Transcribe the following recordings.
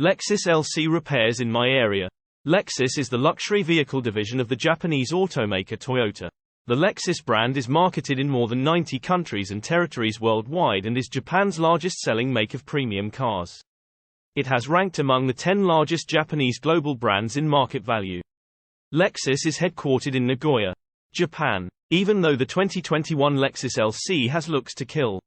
Lexus LC repairs in my area. Lexus is the luxury vehicle division of the Japanese automaker Toyota. The Lexus brand is marketed in more than 90 countries and territories worldwide and is Japan's largest selling make of premium cars. It has ranked among the 10 largest Japanese global brands in market value. Lexus is headquartered in Nagoya, Japan, even though the 2021 Lexus LC has looks to kill.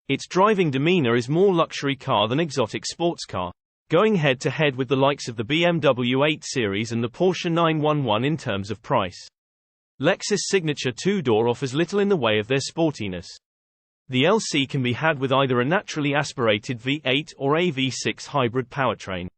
Its driving demeanor is more luxury car than exotic sports car, going head-to-head with the likes of the BMW 8 Series and the Porsche 911 in terms of price. Lexus' signature two-door offers little in the way of their sportiness. The LC can be had with either a naturally aspirated V8 or a V6 hybrid powertrain.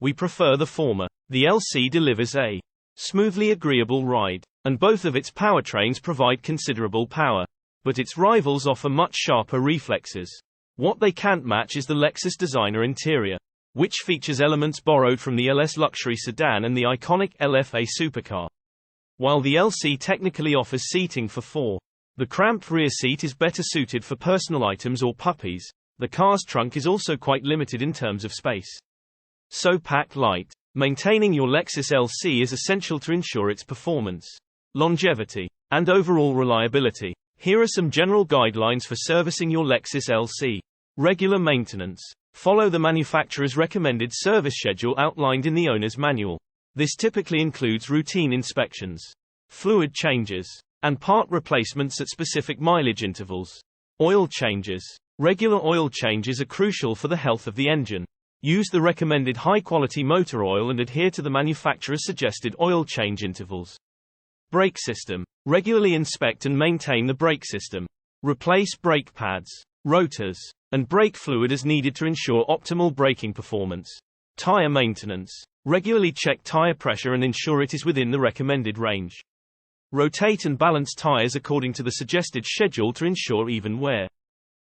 We prefer the former. The LC delivers a smoothly agreeable ride, and both of its powertrains provide considerable power. But its rivals offer much sharper reflexes. What they can't match is the Lexus designer interior, which features elements borrowed from the LS luxury sedan and the iconic LFA supercar. While the LC technically offers seating for four, the cramped rear seat is better suited for personal items or puppies. The car's trunk is also quite limited in terms of space. So pack light. Maintaining your Lexus LC is essential to ensure its performance, longevity, and overall reliability. Here are some general guidelines for servicing your Lexus LC. Regular maintenance. Follow the manufacturer's recommended service schedule outlined in the owner's manual. This typically includes routine inspections, fluid changes, and part replacements at specific mileage intervals. Oil changes. Regular oil changes are crucial for the health of the engine. Use the recommended high-quality motor oil and adhere to the manufacturer's suggested oil change intervals. Brake system. Regularly inspect and maintain the brake system. Replace brake pads, rotors, and brake fluid as needed to ensure optimal braking performance. Tire maintenance. Regularly check tire pressure and ensure it is within the recommended range. Rotate and balance tires according to the suggested schedule to ensure even wear.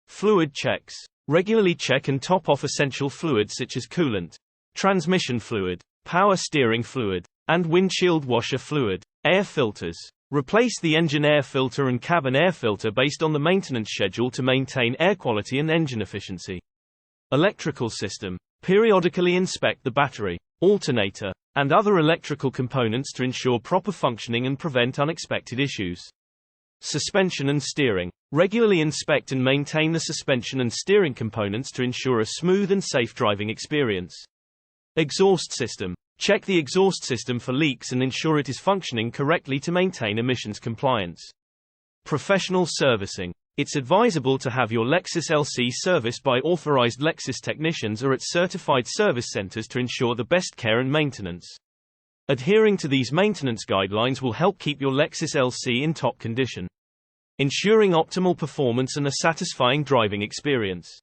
Fluid checks. Regularly check and top off essential fluids such as coolant, transmission fluid, power steering fluid, and windshield washer fluid. Air filters. Replace the engine air filter and cabin air filter based on the maintenance schedule to maintain air quality and engine efficiency. Electrical system. Periodically inspect the battery, alternator, and other electrical components to ensure proper functioning and prevent unexpected issues. Suspension and steering. Regularly inspect and maintain the suspension and steering components to ensure a smooth and safe driving experience. Exhaust system. Check the exhaust system for leaks and ensure it is functioning correctly to maintain emissions compliance. Professional servicing. It's advisable to have your Lexus LC serviced by authorized Lexus technicians or at certified service centers to ensure the best care and maintenance. Adhering to these maintenance guidelines will help keep your Lexus LC in top condition, ensuring optimal performance and a satisfying driving experience.